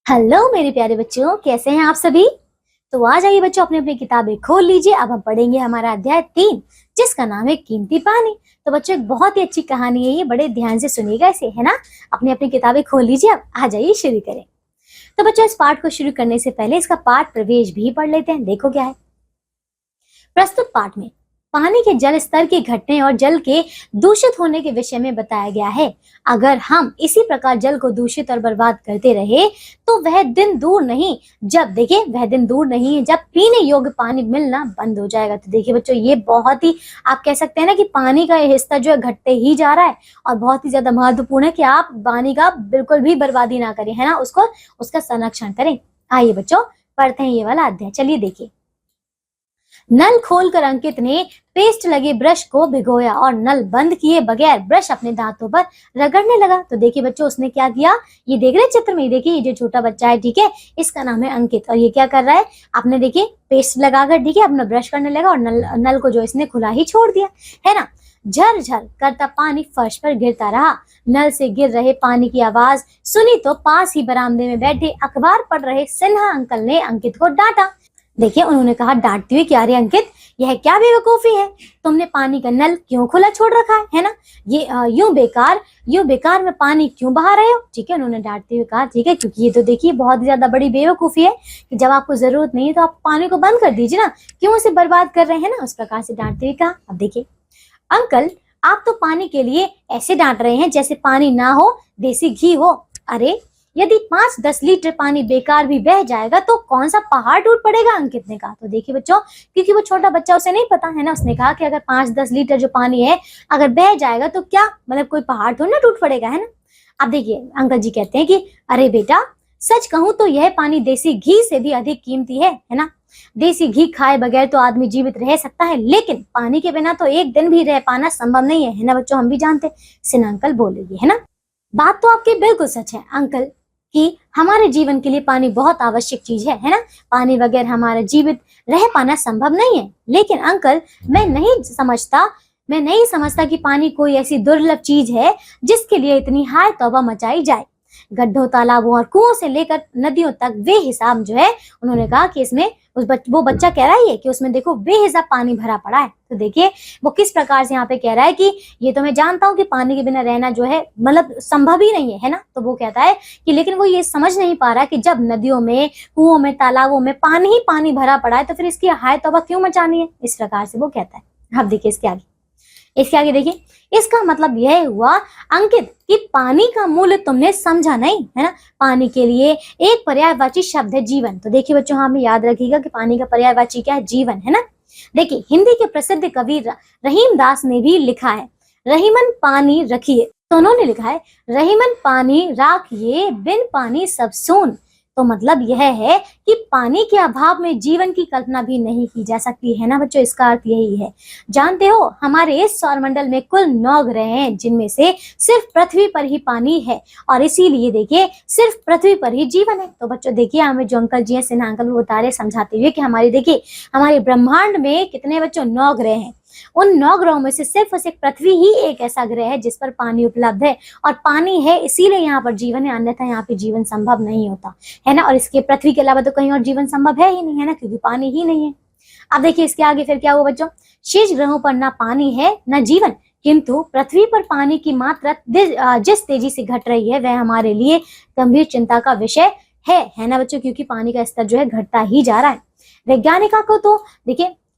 Hello मेरे प्यारे बच्चों, कैसे हैं आप सभी। तो आ जाइए बच्चों, अपनी अपनी किताबें खोल लीजिए। अब हम पढ़ेंगे हमारा अध्याय 3, जिसका नाम है कीमती पानी। तो बच्चों एक बहुत ही अच्छी कहानी है ये, बड़े ध्यान से सुनिएगा इसे, है ना। अपनी अपनी किताबें खोल लीजिए, अब आ जाइए शुरू करें। तो बच्चों इस पाठ को शुरू करने से पहले इसका पाठ प्रवेश भी पढ़ लेते हैं। देखो क्या है प्रस्तुत पाठ में। पानी के जल स्तर के घटने और जल के दूषित होने के विषय में बताया गया है। अगर हम इसी प्रकार जल को दूषित और बर्बाद करते रहे तो वह दिन दूर नहीं जब पीने योग्य पानी मिलना बंद हो जाएगा। तो देखिए बच्चों, ये बहुत ही आप कह सकते हैं ना कि पानी का हिस्सा जो है घटते ही जा रहा है और बहुत ही ज्यादा महत्वपूर्ण है कि आप पानी का बिल्कुल भी बर्बादी ना करें, है ना, उसका संरक्षण करें। आइए बच्चों पढ़ते हैं ये वाला अध्याय। चलिए देखिए। नल खोलकर अंकित ने पेस्ट लगे ब्रश को भिगोया और नल बंद किए बगैर ब्रश अपने दांतों पर रगड़ने लगा। तो देखिए बच्चों उसने क्या किया, ये देख रहे हैं चित्र में, देखिए ये जो छोटा बच्चा है, ठीक है, इसका नाम है अंकित। और ये क्या कर रहा है, आपने देखिए पेस्ट लगाकर, ठीक है, अपना ब्रश करने लगा और नल को जो इसने खुला ही छोड़ दिया, है ना। झरझर करता पानी फर्श पर गिरता रहा। नल से गिर रहे पानी की आवाज सुनी तो पास ही बरामदे में बैठे अखबार पढ़ रहे सिन्हा अंकल ने अंकित को डांटा। देखिए उन्होंने कहा डांटते हुए, क्या रे अंकित, यह क्या बेवकूफी है, तुमने पानी का नल क्यों खुला छोड़ रखा है ना, ये यूं बेकार में पानी क्यों बहा रहे हो। ठीक है, उन्होंने डांटते हुए कहा, ठीक है, क्योंकि ये तो देखिए बहुत ज्यादा बड़ी बेवकूफी है कि जब आपको जरूरत नहीं है तो आप पानी को बंद कर दीजिए ना, क्यों उसे बर्बाद कर रहे हैं ना। उस प्रकार से डांटते हुए कहा। अब देखिए अंकल, आप तो पानी के लिए ऐसे डांट रहे हैं जैसे पानी ना हो देसी घी हो। अरे यदि 5-10 लीटर पानी बेकार भी बह जाएगा तो कौन सा पहाड़ टूट पड़ेगा, अंकित ने कहा। तो देखिए बच्चों, क्योंकि वो छोटा बच्चा, उसे नहीं पता है ना, उसने कहा कि अगर 5-10 लीटर जो पानी है अगर बह जाएगा तो क्या मतलब कोई पहाड़ थोड़ी ना टूट पड़ेगा, है ना। अब देखिए अंकल जी कहते हैं कि अरे बेटा, सच कहूं तो यह पानी देसी घी से भी अधिक कीमती है ना। देसी घी खाए बगैर तो आदमी जीवित रह सकता है, लेकिन पानी के बिना तो एक दिन भी रह पाना संभव नहीं है ना बच्चों, हम भी जानते। सिन्हा अंकल बोलेंगे, है ना। बात तो आपकी बिल्कुल सच है अंकल कि हमारे जीवन के लिए पानी बहुत आवश्यक चीज है ना। पानी बगैर हमारा जीवित रह पाना संभव नहीं है, लेकिन अंकल मैं नहीं समझता कि पानी कोई ऐसी दुर्लभ चीज है जिसके लिए इतनी हाय तौबा मचाई जाए। गड्ढों, तालाबों और कुओं से लेकर नदियों तक बेहिसाब जो है, उन्होंने कहा कि इसमें वो बच्चा कह रहा है कि उसमें देखो बेहिसाब पानी भरा पड़ा है। तो देखिए वो किस प्रकार से यहाँ पे कह रहा है कि ये तो मैं जानता हूँ कि पानी के बिना रहना जो है मतलब संभव ही नहीं है ना। तो वो कहता है कि लेकिन वो ये समझ नहीं पा रहा कि जब नदियों में, कुओं में, तालाबों में पानी ही पानी भरा पड़ा है तो फिर इसकी हाय तौबा क्यों मचानी है, इस प्रकार से वो कहता है। अब देखिए इसके आगे देखिए, इसका मतलब यह हुआ अंकित कि पानी का मूल्य तुमने समझा नहीं, है ना। पानी के लिए एक पर्यायवाची शब्द है जीवन। तो देखिए बच्चों, हमें याद रखिएगा कि पानी का पर्यायवाची क्या है, जीवन, है ना। देखिए हिंदी के प्रसिद्ध कवि रहीम दास ने भी लिखा है, रहीमन पानी रखिए। तो उन्होंने लिखा है, रहीमन पानी राखिए, बिन पानी सब सून। तो मतलब यह है कि पानी के अभाव में जीवन की कल्पना भी नहीं की जा सकती, है ना बच्चों। इसका अर्थ यही है। जानते हो हमारे इस सौरमंडल में कुल 9 ग्रह हैं, जिनमें से सिर्फ पृथ्वी पर ही पानी है और इसीलिए देखिए सिर्फ पृथ्वी पर ही जीवन है। तो बच्चों देखिए, हमें जो अंकल जी हैं, सिन्हा अंकल, वो बता रहे समझाते हुए कि हमारे ब्रह्मांड में कितने बच्चों 9 ग्रह हैं। उन 9 ग्रहों में से सिर्फ और सिर्फ पृथ्वी ही एक ऐसा ग्रह है जिस पर पानी उपलब्ध है और पानी है इसीलिए यहाँ पर जीवन है, अन्यथा यहाँ पे जीवन संभव नहीं होता, है ना। और इसके पृथ्वी के अलावा तो कहीं और जीवन संभव है ही नहीं, है ना, क्योंकि पानी ही नहीं है। अब देखिए इसके आगे फिर क्या हुआ बच्चों, शेष ग्रहों पर ना पानी है ना जीवन, किंतु पृथ्वी पर पानी की मात्रा जिस तेजी से घट रही है वह हमारे लिए गंभीर चिंता का विषय है ना बच्चों, क्योंकि पानी का स्तर जो है घटता ही जा रहा है।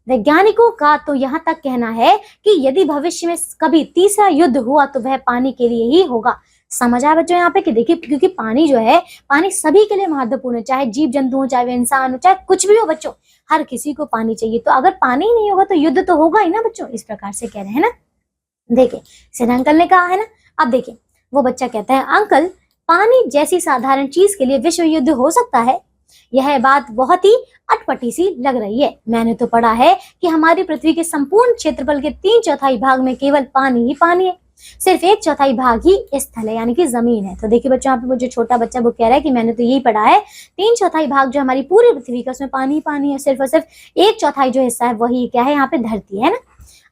वैज्ञानिकों का तो यहाँ तक कहना है कि यदि भविष्य में कभी तीसरा युद्ध हुआ तो वह पानी के लिए ही होगा। समझ आया बच्चों यहाँ पे कि देखिए, क्योंकि पानी जो है, पानी सभी के लिए महत्वपूर्ण है, चाहे जीव जंतु हो, चाहे इंसान हो, चाहे कुछ भी हो बच्चों, हर किसी को पानी चाहिए। तो अगर पानी ही नहीं होगा तो युद्ध तो होगा ही ना बच्चों, इस प्रकार से कह रहे हैं ना। देखिए सिन्हा अंकल ने कहा है ना। अब देखिए वो बच्चा कहता है, अंकल पानी जैसी साधारण चीज के लिए विश्व युद्ध हो सकता है, यह बात बहुत ही अटपटी सी लग रही है। मैंने तो पढ़ा है कि हमारी पृथ्वी के संपूर्ण क्षेत्रफल के 3/4 भाग में केवल पानी ही पानी है, सिर्फ 1/4 भाग ही स्थल है, यानी कि जमीन है। तो देखिए बच्चों, यहाँ पे वो जो छोटा बच्चा वो कह रहा है कि मैंने तो यही पढ़ा है 3/4 भाग जो हमारी पूरी पृथ्वी का, उसमें पानी ही पानी है, सिर्फ और सिर्फ 1/4 जो हिस्सा है वही क्या है, यहाँ पे धरती है ना।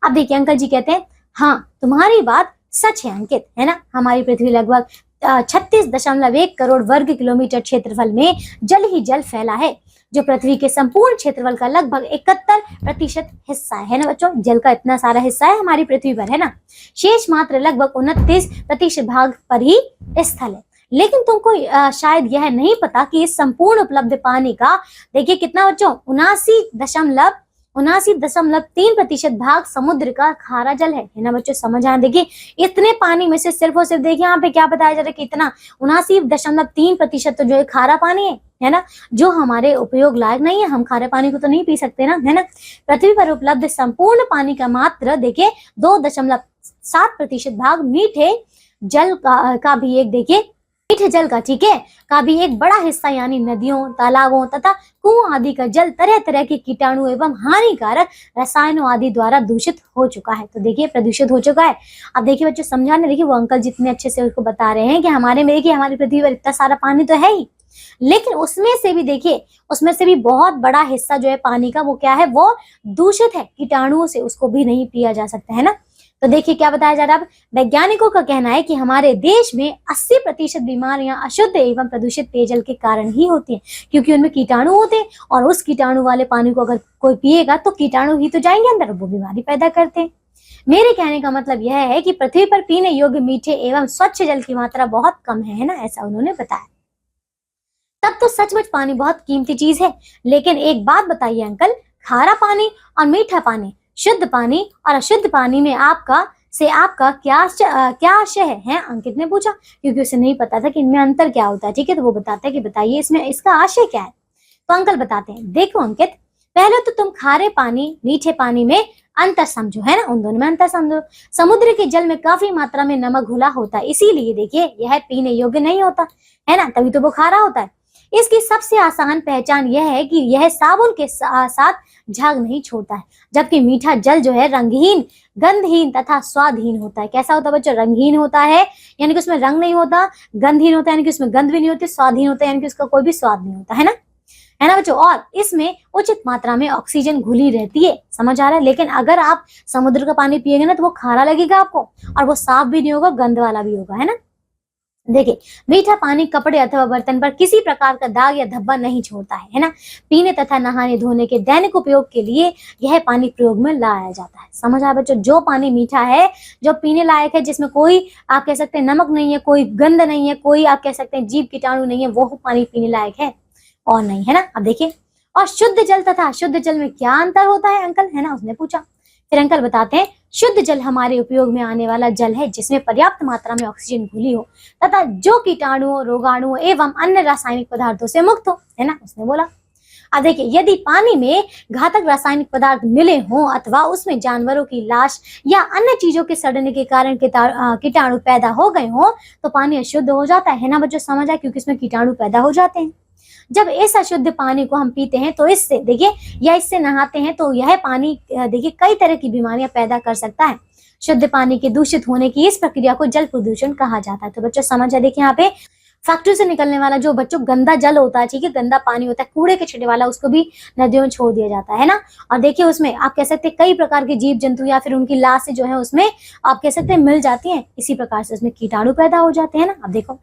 अब देखिए अंकल जी कहते हैं, हाँ तुम्हारी बात सच है अंकित, है ना। हमारी पृथ्वी लगभग 36.1 करोड़ वर्ग किलोमीटर क्षेत्रफल में जल ही जल फैला है, जो पृथ्वी के संपूर्ण क्षेत्रफल का लगभग 71% हिस्सा है ना बच्चों। जल का इतना सारा हिस्सा है हमारी पृथ्वी पर, है ना। शेष मात्र लगभग 29% भाग पर ही स्थल है। लेकिन तुमको शायद यह नहीं पता कि इस संपूर्ण उपलब्ध पानी का देखिए कितना बच्चों 79.3% भाग समुद्र का खारा जल है ना बच्चों। समझ आए, देखिए इतने पानी में से सिर्फ और सिर्फ देखिए यहाँ पे क्या बताया जा रहा है कि इतना 79.3% तो जो है खारा पानी है ना, जो हमारे उपयोग लायक नहीं है। हम खारे पानी को तो नहीं पी सकते ना, है ना। पृथ्वी पर उपलब्ध संपूर्ण पानी का मात्र देखिए 2.7% भाग मीठे जल का भी एक देखिए मीठे जल का, ठीक है, का भी एक बड़ा हिस्सा यानी नदियों, तालाबों तथा कुओं आदि का जल तरह तरह के कीटाणु एवं हानिकारक रसायनों आदि द्वारा दूषित हो चुका है। तो देखिए प्रदूषित हो चुका है। अब देखिए बच्चों समझाने, देखिए वो अंकल जितने अच्छे से उसको बता रहे हैं कि हमारे में देखिए हमारी पृथ्वी पर इतना सारा पानी तो है ही, लेकिन उसमें से भी देखिए उसमें से भी बहुत बड़ा हिस्सा जो है पानी का वो क्या है, वो दूषित है कीटाणुओं से, उसको भी नहीं पिया जा सकता, है ना। तो देखिए क्या बताया जा रहा है। अब वैज्ञानिकों का कहना है कि हमारे देश में 80% बीमारियां अशुद्ध एवं प्रदूषित पेयजल के कारण ही होती हैं, क्योंकि उनमें कीटाणु होते हैं और उस कीटाणु वाले पानी को अगर कोई पिएगा तो कीटाणु ही तो जाएंगे अंदर, वो बीमारी पैदा करते हैं। मेरे कहने का मतलब यह है कि पृथ्वी पर पीने योग्य मीठे एवं स्वच्छ जल की मात्रा बहुत कम है ना, ऐसा उन्होंने बताया। तब तो सचमुच पानी बहुत कीमती चीज है। लेकिन एक बात बताइए अंकल, खारा पानी और मीठा पानी, शुद्ध पानी और अशुद्ध पानी में आपका क्या आशय है? अंकित ने पूछा, क्योंकि उसे नहीं पता था कि इनमें अंतर क्या होता है, ठीक है। तो वो बताता है कि बताइए इसमें इसका आशय क्या है। तो अंकल बताते हैं, देखो अंकित, पहले तो तुम खारे पानी मीठे पानी में अंतर समझो, है ना, उन दोनों में अंतर समझो। समुद्र के जल में काफी मात्रा में नमक घुला होता है, इसीलिए देखिए यह पीने योग्य नहीं होता, है ना, तभी तो वो खारा होता है। इसकी सबसे आसान पहचान यह है कि यह साबुन के साथ झाग नहीं छोड़ता है, जबकि मीठा जल जो है रंगहीन, गंधहीन तथा स्वादहीन होता है। कैसा होता है बच्चों? रंगहीन होता है, यानी कि उसमें रंग नहीं होता, गंधहीन होता है यानी कि उसमें गंध भी नहीं होती, स्वादहीन होता है यानी कि उसका कोई भी स्वाद नहीं होता, है ना बच्चों। और इसमें उचित मात्रा में ऑक्सीजन घुली रहती है, समझ आ रहा है। लेकिन अगर आप समुद्र का पानी पिएंगे ना तो वो खारा लगेगा आपको, और वो साफ भी नहीं होगा, गंध वाला भी होगा, है ना। देखिए मीठा पानी कपड़े अथवा बर्तन पर किसी प्रकार का दाग या धब्बा नहीं छोड़ता है ना। पीने तथा नहाने धोने के दैनिक उपयोग के लिए यह पानी प्रयोग में लाया जाता है। समझ आया बच्चों? जो पानी मीठा है, जो पीने लायक है, जिसमें कोई आप कह सकते हैं नमक नहीं है, कोई गंध नहीं है, कोई आप कह सकते हैं जीव कीटाणु नहीं है, वो पानी पीने लायक है और नहीं, है ना। अब देखिए, और शुद्ध जल तथा अशुद्ध जल में क्या अंतर होता है अंकल, है ना, उसने पूछा। फिर अंकल बताते हैं, शुद्ध जल हमारे उपयोग में आने वाला जल है जिसमें पर्याप्त मात्रा में ऑक्सीजन घुली हो तथा जो कीटाणुओं, रोगाणुओं एवं अन्य रासायनिक पदार्थों से मुक्त हो, है ना, उसने बोला। अब देखिए, यदि पानी में घातक रासायनिक पदार्थ मिले हों अथवा उसमें जानवरों की लाश या अन्य चीजों के सड़ने के कारण कीटाणु पैदा हो गए हों तो पानी अशुद्ध हो जाता है ना बच्चों, समझ आए, क्योंकि इसमें कीटाणु पैदा हो जाते हैं। जब इस अशुद्ध पानी को हम पीते हैं तो इससे देखिए, या इससे नहाते हैं तो यह पानी देखिए कई तरह की बीमारियां पैदा कर सकता है। शुद्ध पानी के दूषित होने की इस प्रक्रिया को जल प्रदूषण कहा जाता है। तो बच्चों समझ आए, देखिए यहाँ पे फैक्ट्री से निकलने वाला जो बच्चों गंदा जल होता है, ठीक है, गंदा पानी होता है, कूड़े के छिटे वाला, उसको भी नदियों में छोड़ दिया जाता है ना। और देखिए उसमें आप कह सकते हैं कई प्रकार के जीव जंतु या फिर उनकी लाश जो है उसमें आप कह सकते हैं मिल जाती हैं, इसी प्रकार से उसमें कीटाणु पैदा हो जाते हैं ना। अब देखो,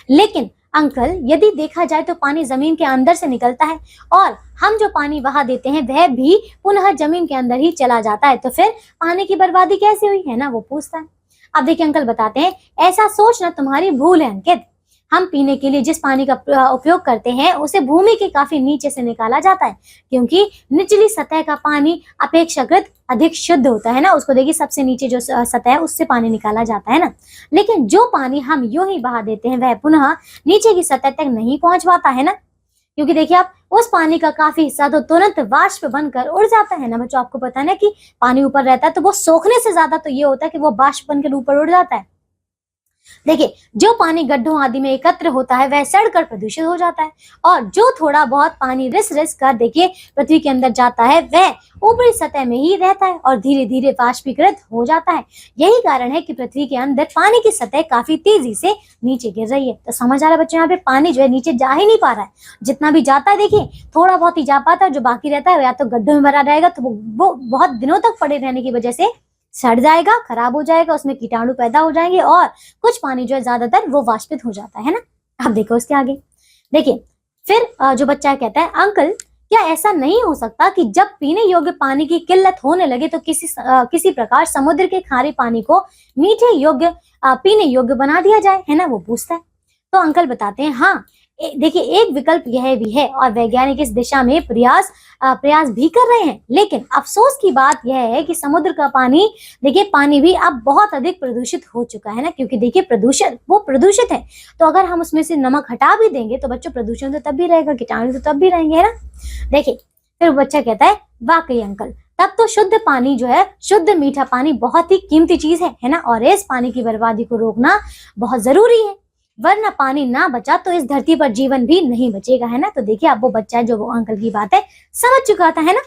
लेकिन अंकल यदि देखा जाए तो पानी जमीन के अंदर से निकलता है और हम जो पानी बहा देते हैं वह भी पुनः जमीन के अंदर ही चला जाता है, तो फिर पानी की बर्बादी कैसे हुई, है ना, वो पूछता है। अब देखिए अंकल बताते हैं, ऐसा सोचना तुम्हारी भूल है अंकित। हम पीने के लिए जिस पानी का उपयोग करते हैं उसे भूमि के काफी नीचे से निकाला जाता है, क्योंकि निचली सतह का पानी अपेक्षाकृत अधिक शुद्ध होता है ना। उसको देखिए सबसे नीचे जो सतह है उससे पानी निकाला जाता है ना। लेकिन जो पानी हम यूं ही बहा देते हैं वह पुनः नीचे की सतह तक नहीं पहुंच पाता है ना, क्योंकि देखिए आप उस पानी का काफी हिस्सा तो तुरंत वाष्प बनकर उड़ जाता है ना बच्चों। आपको पता है ना कि पानी ऊपर रहता है तो वो सोखने से ज्यादा तो ये होता है कि वो वाष्प बनकर ऊपर उड़ जाता है। देखिए, जो पानी गड्ढों आदि में एकत्र होता है वह सड़कर प्रदूषित हो जाता है, और जो थोड़ा बहुत पानी रिस रिस कर देखिए पृथ्वी के अंदर जाता है वह ऊपरी सतह में ही रहता है और धीरे धीरे वाष्पीकृत हो जाता है। यही कारण है कि पृथ्वी के अंदर पानी की सतह काफी तेजी से नीचे गिर रही है। तो समझ आ रहा है बच्चों, यहाँ पे पानी जो है नीचे जा ही नहीं पा रहा है, जितना भी जाता है देखिए थोड़ा बहुत ही जा पाता है, जो बाकी रहता है या तो गड्ढों में भरा रहेगा तो वो बहुत दिनों तक पड़े रहने की वजह से सड़ जाएगा, खराब हो जाएगा, उसमें कीटाणु पैदा हो जाएंगे और कुछ पानी जो है ज्यादातर वो वाष्पित हो जाता है ना। अब देखो उसके आगे, देखिए फिर जो बच्चा कहता है, अंकल क्या ऐसा नहीं हो सकता कि जब पीने योग्य पानी की किल्लत होने लगे तो किसी प्रकार समुद्र के खारे पानी को मीठे योग्य पीने योग्य बना दिया जाए, है ना, वो पूछता है। तो अंकल बताते हैं, हाँ देखिए एक विकल्प यह भी है और वैज्ञानिक इस दिशा में प्रयास भी कर रहे हैं, लेकिन अफसोस की बात यह है कि समुद्र का पानी, देखिए पानी भी अब बहुत अधिक प्रदूषित हो चुका है ना, क्योंकि देखिए प्रदूषित है, तो अगर हम उसमें से नमक हटा भी देंगे तो बच्चों प्रदूषण तो तब भी रहेगा, कीटाणु तो तब भी रहेंगे, है ना। देखिए फिर बच्चा कहता है, वाकई अंकल तब तो शुद्ध पानी जो है, शुद्ध मीठा पानी बहुत ही कीमती चीज है ना, और इस पानी की बर्बादी को रोकना बहुत जरूरी है, वरना पानी ना बचा तो इस धरती पर जीवन भी नहीं बचेगा, है ना। तो देखिए अब वो बच्चा है जो वो अंकल की बात है समझ चुका था, है ना।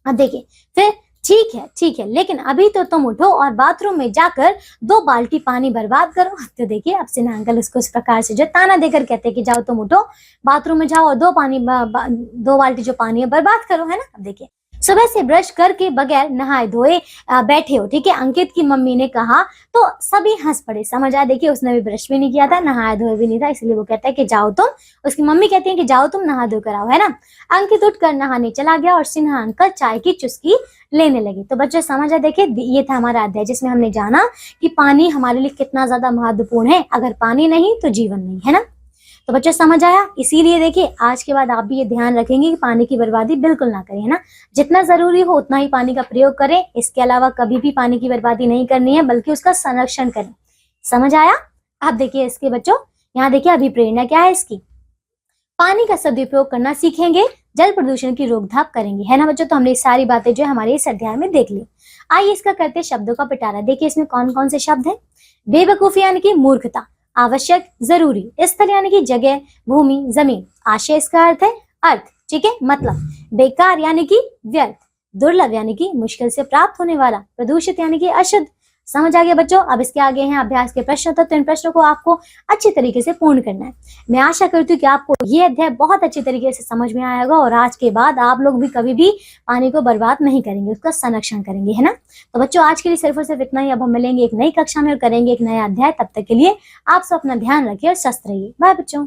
अब देखिए फिर, ठीक है, लेकिन अभी तो तुम उठो और बाथरूम में जाकर 2 बाल्टी पानी बर्बाद करो। तो देखिए अब सिन्हा अंकल उसको इस प्रकार से जो ताना देकर कहते हैं कि जाओ तुम उठो, बाथरूम में जाओ और 2 बाल्टी जो पानी है बर्बाद करो, है ना। अब देखिए सुबह से ब्रश करके बगैर नहाए धोए बैठे हो, ठीक है, अंकित की मम्मी ने कहा तो सभी हंस पड़े। समझ आया, देखिए उसने भी ब्रश भी नहीं किया था, नहाया धोए भी नहीं था, इसलिए वो कहता है कि जाओ तुम, उसकी मम्मी कहती है कि जाओ तुम नहा धो कर आओ, है ना। अंकित उठकर नहाने चला गया और सिन्हा अंकल चाय की चुस्की लेने लगे। तो बच्चों समझ आया, देखिए ये था हमारा अध्याय जिसमें हमने जाना कि पानी हमारे लिए कितना ज्यादा महत्वपूर्ण है, अगर पानी नहीं तो जीवन नहीं, है ना। तो बच्चों समझ आया, इसीलिए देखिए आज के बाद आप भी ये ध्यान रखेंगे कि पानी की बर्बादी बिल्कुल ना करें, है ना। जितना जरूरी हो उतना ही पानी का प्रयोग करें, इसके अलावा कभी भी पानी की बर्बादी नहीं करनी है, बल्कि उसका संरक्षण करें। समझ आया। अब देखिए इसके बच्चों, यहाँ देखिए अभिप्रेरणा क्या है इसकी, पानी का सदुपयोग करना सीखेंगे, जल प्रदूषण की रोकथाम करेंगे, है ना बच्चों। तो हमने सारी बातें जो हमारे इस अध्याय में देख ली। आइए इसका करते शब्दों का पिटारा। देखिए इसमें कौन कौन से शब्द हैं। बेवकूफी यानी कि मूर्खता, आवश्यक जरूरी, स्थल यानी कि जगह, भूमि, जमीन, आशय इसका अर्थ है अर्थ, ठीक है, मतलब, बेकार यानी कि व्यर्थ, दुर्लभ यानी कि मुश्किल से प्राप्त होने वाला, प्रदूषित यानी कि अशुद्ध। समझ आ गया बच्चों। अब इसके आगे हैं अभ्यास के प्रश्न, तो इन प्रश्नों को आपको अच्छी तरीके से पूर्ण करना है। मैं आशा करती हूँ कि आपको ये अध्याय बहुत अच्छी तरीके से समझ में आया होगा और आज के बाद आप लोग भी कभी भी पानी को बर्बाद नहीं करेंगे, उसका संरक्षण करेंगे, है ना। तो बच्चों आज के लिए सिर्फ और सिर्फ इतना ही। अब हम मिलेंगे एक नई कक्षा में और करेंगे एक नया अध्याय। तब तक के लिए आप सब अपना ध्यान रखिए और स्वस्थ रहिए। बाय बच्चों।